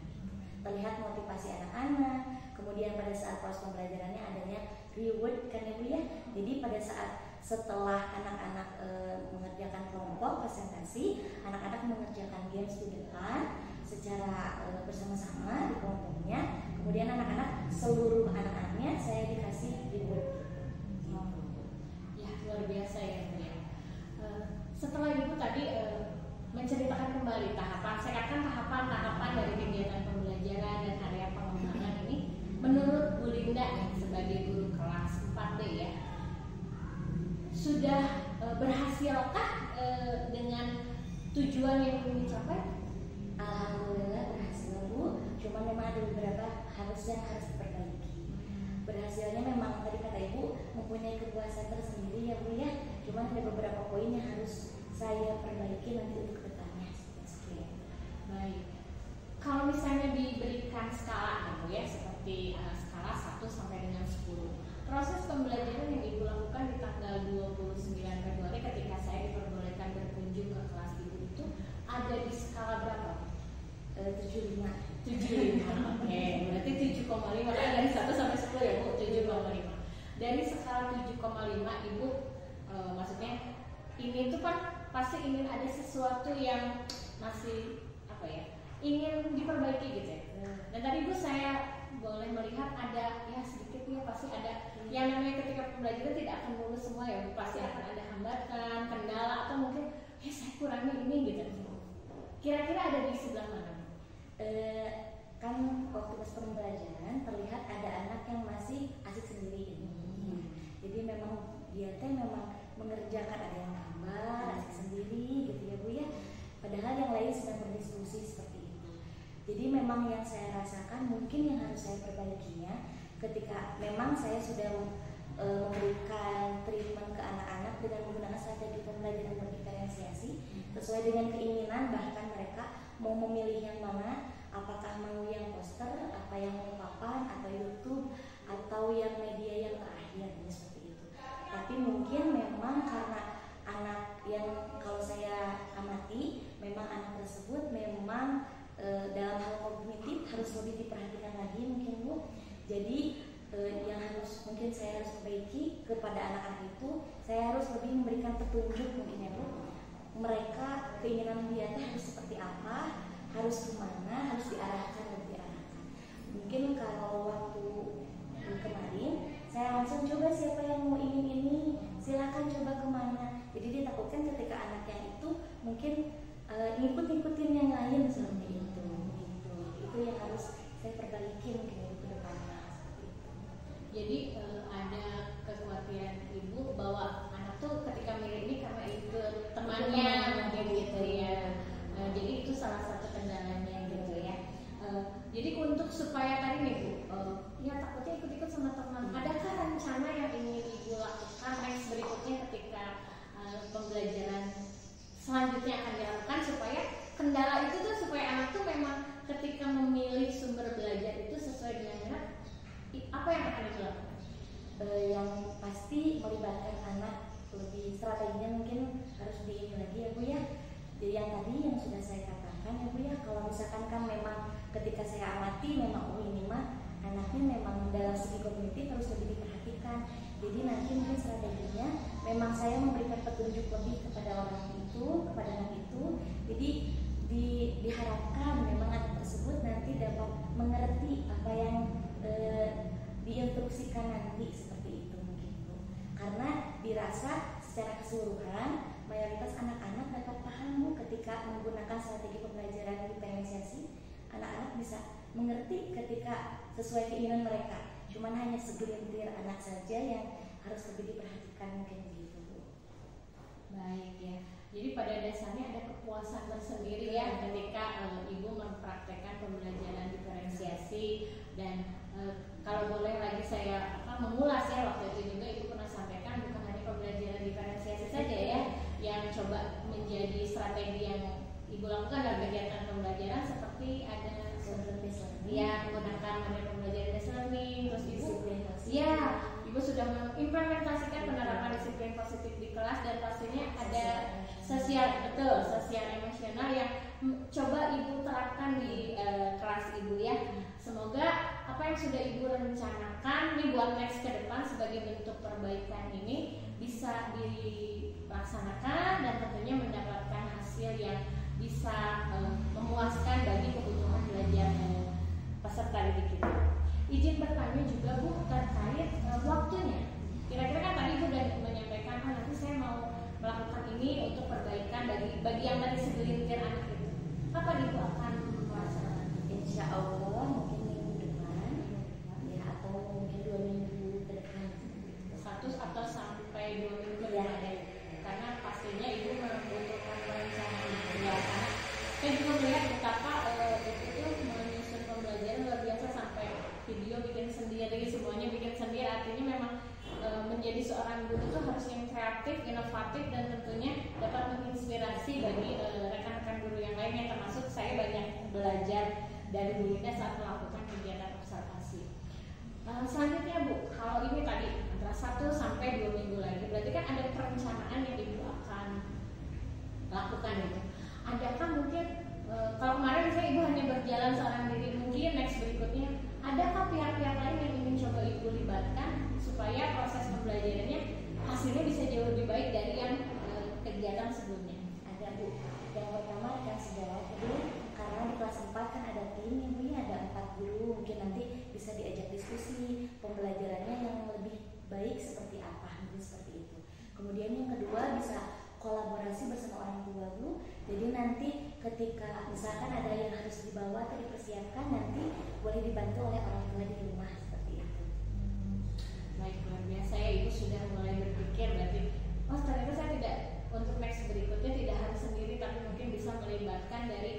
Terlihat motivasi anak-anak, kemudian pada saat proses pembelajarannya adanya reward kan ya Bu ya. Jadi pada saat setelah anak-anak mengerjakan kelompok presentasi, anak-anak mengerjakan games di depan secara bersama-sama di kelompoknya. Kemudian anak-anak, seluruh anak-anaknya saya dikasih reward. Ya, luar biasa ya Bu ya. Setelah Ibu tadi menceritakan kembali tahapan, saya katakan tahapan-tahapan dari kegiatan pembelajaran dan area pengembangan ini, menurut Bu Linda yang sebagai guru kelas 4D ya, sudah berhasilkah dengan tujuan yang ingin dicapai? Alhamdulillah berhasil Bu, cuma memang ada beberapa yang harus diperbaiki. Berhasilnya memang tadi kata Ibu mempunyai kepuasan tersendiri ya Bu ya, cuma ada beberapa poin yang harus saya perbaiki nanti untuk kedepannya. Sekian. Baik. Kalau misalnya diberikan skala ya Bu ya, seperti skala 1 sampai dengan 10. Proses pembelajaran yang Ibu lakukan di tanggal 29 Februari ketika saya diperbolehkan berkunjung ke kelas Ibu itu ada di skala berapa? 75. Oke, berarti 7,5 kan dari 1 sampai 10 ya Bu, 7,5. Dari skala 7,5 Ibu maksudnya ini tuh kan pasti ingin ada sesuatu yang masih apa ya, ingin diperbaiki gitu ya. Dan tadi Bu saya boleh melihat ada ya sedikit ya, pasti ada yang namanya ketika pembelajaran tidak akan mulus semua ya Bu, pasti akan ada hambatan, kendala atau mungkin ya saya kurangnya ini gitu. Kira-kira ada di sebelah mana? Kan waktu pas pembelajaran terlihat ada anak yang masih asik sendiri gitu. Jadi memang dia memang mengerjakan, ada yang gambar asik sendiri gitu ya Bu ya. Padahal yang lain sedang berdiskusi seperti itu. Jadi memang yang saya rasakan mungkin yang harus saya perbaikinya ketika memang saya sudah memberikan treatment ke anak-anak dengan menggunakan strategi pembelajaran berdiferensiasi sesuai dengan keinginan, bahkan mereka mau memilih yang mana, apakah mau yang poster, apa yang mau papan, atau YouTube, atau yang media yang terakhir, seperti itu. Tapi mungkin memang karena anak yang kalau saya amati, memang anak tersebut memang dalam hal kognitif harus lebih diperhatikan lagi mungkin Bu. Jadi yang harus mungkin saya harus perbaiki kepada anak-anak itu, saya harus lebih memberikan petunjuk mungkin ya Bu. Mereka keinginan dia harus seperti apa, harus kemana, harus diarahkan. Mungkin kalau waktu kemarin saya langsung coba siapa yang mau ingin ini, silakan coba kemana. Jadi ditakutkan ketika anaknya itu mungkin ngikut-ngikutin yang lain seperti itu. Itu yang harus saya perbaiki mungkin ke depannya. Jadi ada kekhawatiran Ibu bahwa anak tuh ketika milih ini karena ikut temannya mungkin gitu ya. Jadi itu salah satu kendalanya gitu ya. Jadi untuk supaya tadi nih Bu, ya takutnya ikut-ikut sama teman. Adakah rencana yang ingin Ibu lakukan next berikutnya ketika pembelajaran selanjutnya akan dilakukan supaya kendala itu tuh supaya anak tuh memang ketika memilih sumber belajar itu sesuai dengan minat, apa yang akan dilakukan? Yang pasti melibatkan anak lebih strateginya mungkin harus diini lagi ya Bu ya. Jadi yang tadi yang sudah saya katakan ya Bu ya, kalau misalkan kan memang ketika saya amati memang ini mah anaknya memang dalam segi kognitif harus lebih diperhatikan. Jadi nanti mungkin strateginya memang saya memberikan petunjuk lebih kepada orang itu, kepada anak itu. Jadi diharapkan memang anak tersebut nanti dapat mengerti apa yang diinstruksikan nanti seperti itu mungkin Bu. Karena dirasa secara keseluruhan mayoritas anak-anak dapat paham Bu ketika menggunakan strategi pembelajaran diferensiasi. Anak-anak bisa mengerti ketika sesuai keinginan mereka. Cuman hanya segelintir anak saja yang harus lebih diperhatikan mungkin begitu Bu. Baik ya. Jadi pada dasarnya ada kepuasan tersendiri ya ketika ibu mempraktekkan pembelajaran diferensiasi dan kalau boleh lagi saya mengulas ya, waktu itu juga ibu pernah sampaikan bukan hanya pembelajaran diferensiasi saja ya yang coba menjadi strategi yang ibu lakukan dalam kegiatan pembelajaran, seperti ada ya menggunakan model pembelajaran based learning, terus ibu ya ibu sudah mengimplementasikan penerapan disiplin positif di kelas, dan pastinya ada sosial emosional yang coba ibu terapkan di kelas ibu ya. Semoga apa yang sudah ibu rencanakan nih buat next ke depan sebagai bentuk perbaikan ini bisa dilaksanakan dan tentunya mendapatkan hasil yang bisa memuaskan bagi kebutuhan belajar peserta didik kita. Izin bertanya juga Bu terkait waktunya. Kira-kira kan tadi Ibu sudah menyampaikan nanti saya mau melakukan ini untuk perbaikan bagi yang tadi segelintir anak itu. Kapan Ibu akan melaksanakan? Insya Allah mungkin minggu depan ya, atau mungkin 2 minggu ke depan. 1 atau sampai 2 minggu ke depan ya. Karena pastinya Ibu membutuhkan perencanaan ya. Karena saya juga melihat betapa itu menyusun pembelajaran luar biasa, sampai video bikin sendiri, semuanya bikin sendiri. Artinya memang menjadi seorang guru itu harus yang kreatif, inovatif, dan tentunya dapat menginspirasi bagi rekan-rekan guru yang lainnya, termasuk saya banyak belajar dari Bu Linda saat melakukan kegiatan observasi. Selanjutnya Bu, kalau ini tadi antara 1 sampai 2 minggu lagi, berarti kan ada perencanaan yang Ibu akan lakukan gitu. Adakah mungkin kalau kemarin misalnya Ibu hanya berjalan seorang diri, mungkin next berikutnya adakah pihak-pihak lain yang ingin coba Ibu libatkan supaya proses pembelajarannya hasilnya bisa jauh lebih baik dari yang kegiatan sebelumnya? Ada Bu. Yang pertama rekan sejawat Bu, karena di kelas 4 kan ada tim Ibu ya, ada 4 guru, mungkin nanti bisa diajak diskusi pembelajarannya yang lebih baik seperti apa, mungkin seperti itu. Kemudian yang kedua bisa kolaborasi bersama orang tua Bu. Jadi nanti ketika misalkan ada yang harus dibawa atau dipersiapkan, nanti boleh dibantu oleh orang tua di rumah seperti itu. Baik, luar biasa ya, Ibu sudah mulai berpikir berarti ternyata saya tidak, untuk next berikutnya tidak harus sendiri, tapi mungkin bisa melibatkan dari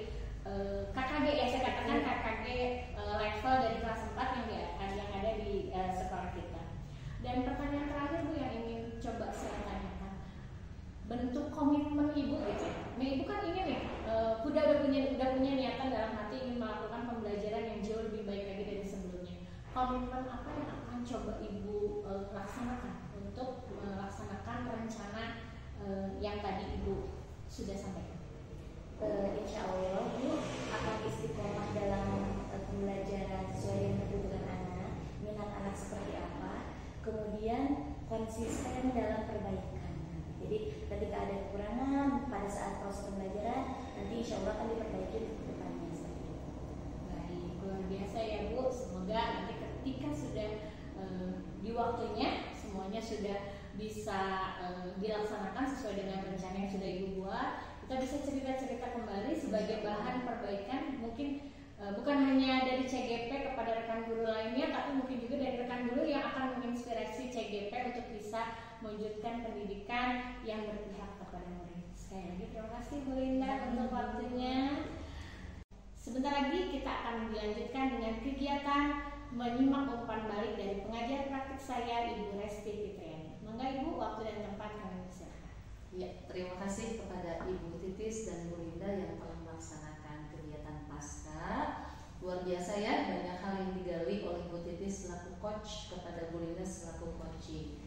KKG ya, saya katakan KKG level dari kelas 4 yang ada di sekolah kita. Dan pertanyaan terakhir Bu yang ingin coba saya tanyakan, bentuk komitmen Ibu gitu ya. Nah, Ibu kan ingin nih udah punya niatan dalam hati ingin melakukan pembelajaran yang jauh lebih baik lagi dari sebelumnya. Komitmen apa yang akan coba Ibu laksanakan untuk melaksanakan rencana yang tadi Ibu sudah sampaikan? Insya Allah Bu akan istiqomah dalam pembelajaran sesuai dengan kebutuhan anak, minat anak seperti apa, kemudian konsisten dalam perbaikan. Jadi ketika ada kekurangan pada saat proses pembelajaran, nanti insya Allah akan diperbaiki ke depannya. Baik, luar biasa ya Bu. Semoga nanti ketika sudah di waktunya semuanya sudah bisa dilaksanakan sesuai dengan rencana yang sudah Ibu buat, kita bisa cerita-cerita kembali sebagai bahan perbaikan, mungkin bukan hanya dari CGP kepada rekan guru lainnya, tapi mungkin juga dari rekan guru yang akan menginspirasi CGP untuk bisa mewujudkan pendidikan yang berpihak kepada murid. Sekali lagi terima kasih Bu Linda untuk waktunya. Sebentar lagi kita akan dilanjutkan dengan kegiatan menyimak umpan balik dari pengajar praktik saya Ibu Resti Fitriani. Mangga Ibu, waktu dan tempat kami persilakan. Ya, terima kasih kepada Ibu Titis dan Bu Linda yang telah melaksanakan kegiatan pasca. Luar biasa ya, banyak hal yang digali oleh Bu Titis selaku coach kepada Bu Linda selaku coaching.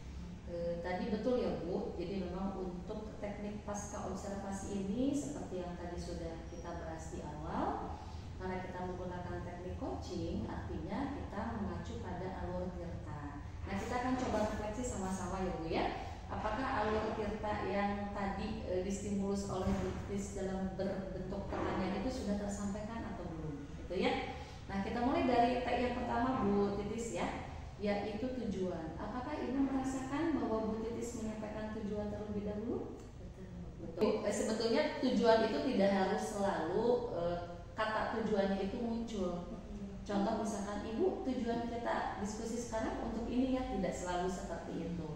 Tadi betul ya Bu, jadi memang untuk teknik pasca observasi ini seperti yang tadi sudah kita bahas di awal, karena kita menggunakan teknik coaching, artinya kita mengacu pada alur tirta. Nah, kita akan coba refleksi sama-sama ya Bu ya. Apakah alur tirta yang tadi distimulus oleh Bu Titis dalam berbentuk pertanyaan itu sudah tersampaikan atau belum? Gitu ya. Nah, kita mulai dari yang pertama Bu Titis ya, yaitu tujuan. Apakah Ibu merasakan bahwa Bu Titis menyampaikan tujuan terlebih dahulu? Betul. Sebetulnya tujuan itu tidak harus selalu kata tujuannya itu muncul. Contoh misalkan ibu, tujuan kita diskusi sekarang untuk ini ya, tidak selalu seperti itu.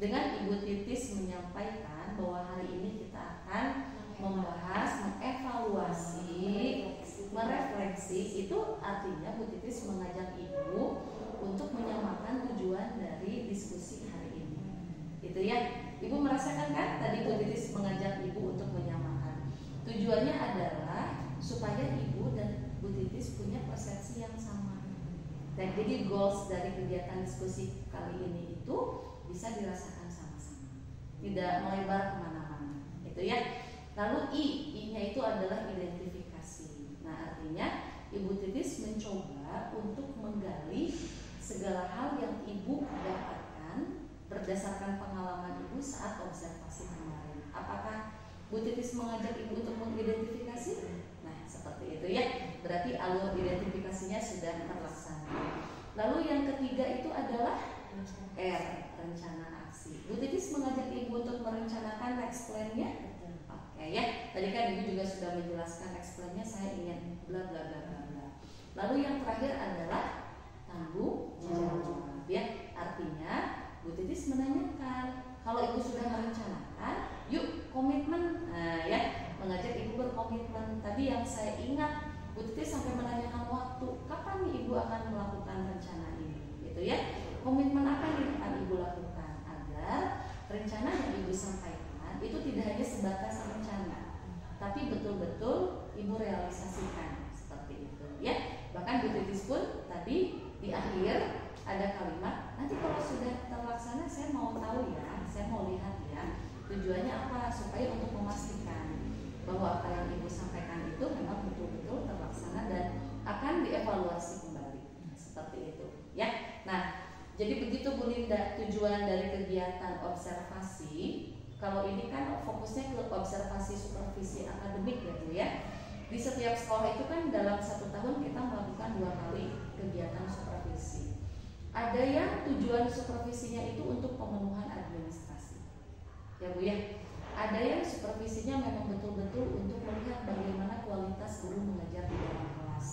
Dengan Ibu Titis menyampaikan bahwa hari ini kita akan membahas, mengevaluasi, merefleksi, itu artinya Bu Titis mengajak ibu untuk menyamakan tujuan dari diskusi hari ini. Itu ya, ibu merasakan kan tadi Bu Titis mengajak ibu untuk menyamakan. Tujuannya adalah supaya ibu dan Bu Titis punya persepsi yang sama. Dan jadi goals dari kegiatan diskusi kali ini itu bisa dirasakan sama-sama, tidak melebar kemana-mana. Itu ya. Lalu I-nya itu adalah identifikasi. Nah, artinya Ibu Titis mencoba untuk menggali segala hal yang ibu dapatkan berdasarkan pengalaman ibu saat observasi kemarin. Apakah Bu Titis mengajak ibu untuk mengidentifikasi? Nah, seperti itu ya. Berarti alur identifikasinya sudah terlaksana. Lalu yang ketiga itu adalah R, rencana aksi. Bu Titis mengajak ibu untuk merencanakan next plan-nya. Ya, tadi kan ibu juga sudah menjelaskan explain-nya, saya ingin bla bla bla bla bla. Lalu yang terakhir adalah tanggung jawab. Ya, artinya Bu Titis menanyakan, kalau ibu sudah merencanakan, yuk komitmen. Nah, ya, mengajak ibu berkomitmen. Tadi yang saya ingat, Bu Titis sampai menanyakan waktu, kapan nih ibu akan melakukan rencana ini, gitu ya. Komitmen apa yang akan ibu lakukan agar rencana yang ibu sampaikan itu tidak hanya sebatas rencana, tapi betul-betul ibu realisasikan seperti itu ya. Bahkan Bu Titis pun tadi di akhir ada kalimat, nanti kalau sudah terlaksana saya mau tahu ya, saya mau lihat ya, tujuannya apa, supaya untuk memastikan bahwa apa yang ibu sampaikan itu memang betul-betul terlaksana dan akan dievaluasi kembali seperti itu ya. Nah, jadi begitu Bu Linda tujuan dari kegiatan observasi. Kalau ini kan fokusnya ke observasi supervisi akademik ya Bu ya. Di setiap sekolah itu kan dalam 1 tahun kita melakukan 2 kali kegiatan supervisi. Ada yang tujuan supervisinya itu untuk pemenuhan administrasi, ya Bu ya. Ada yang supervisinya memang betul-betul untuk melihat bagaimana kualitas guru mengajar di dalam kelas.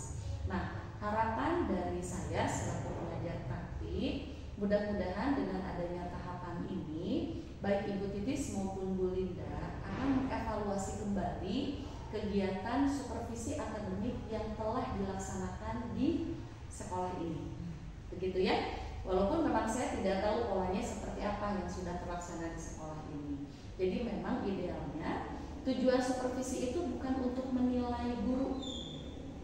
Nah, harapan dari saya selaku pengajar praktik, mudah-mudahan dengan adanya tahapan ini, baik Ibu Titis maupun Bu Linda akan mengevaluasi kembali kegiatan supervisi akademik yang telah dilaksanakan di sekolah ini. Begitu ya. Walaupun memang saya tidak tahu polanya seperti apa yang sudah terlaksana di sekolah ini. Jadi memang idealnya tujuan supervisi itu bukan untuk menilai guru,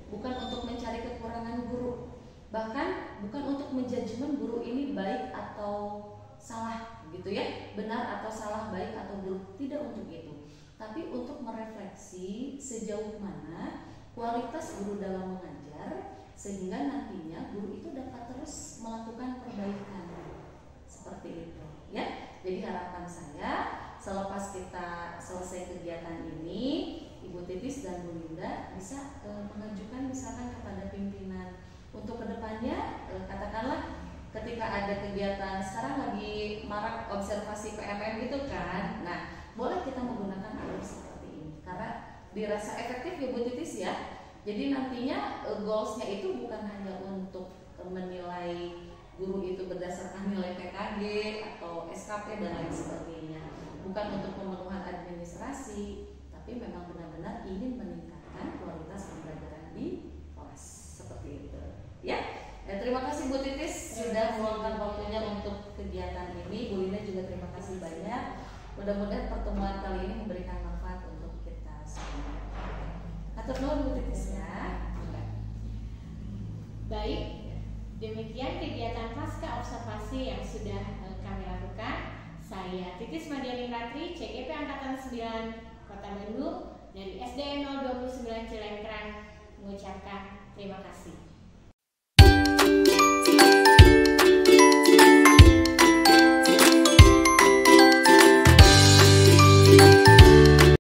bukan untuk mencari kekurangan guru, bahkan bukan untuk menjudgment guru ini baik atau salah gitu ya, benar atau salah, baik atau buruk, tidak untuk itu, tapi untuk merefleksi sejauh mana kualitas guru dalam mengajar sehingga nantinya guru itu dapat terus melakukan perbaikan seperti itu ya. Jadi harapan saya selepas kita selesai kegiatan ini, Ibu Titis dan Bu Linda bisa mengajukan misalkan kepada pimpinan untuk kedepannya, katakanlah ketika ada kegiatan sekarang lagi marak observasi PMM gitu kan, nah boleh kita menggunakan alur seperti ini karena dirasa efektif ya Bu Titis ya. Jadi nantinya goalsnya itu bukan hanya untuk menilai guru itu berdasarkan nilai PKG atau SKP dan lain sebagainya, bukan untuk pemenuhan administrasi, tapi memang benar-benar ingin meningkatkan kualitas pembelajaran di kelas seperti itu ya. Terima kasih Bu Titis sudah meluangkan waktunya untuk kegiatan ini. Bu Linda juga terima kasih banyak. Mudah-mudahan pertemuan kali ini memberikan manfaat untuk kita semua. Atur nuhun Bu Titis ya. Baik, demikian kegiatan pasca observasi yang sudah kami lakukan. Saya Titis Madiani Ratri, CGP Angkatan 9 Kota Bandung dari SD 029 Cilengkrang mengucapkan terima kasih.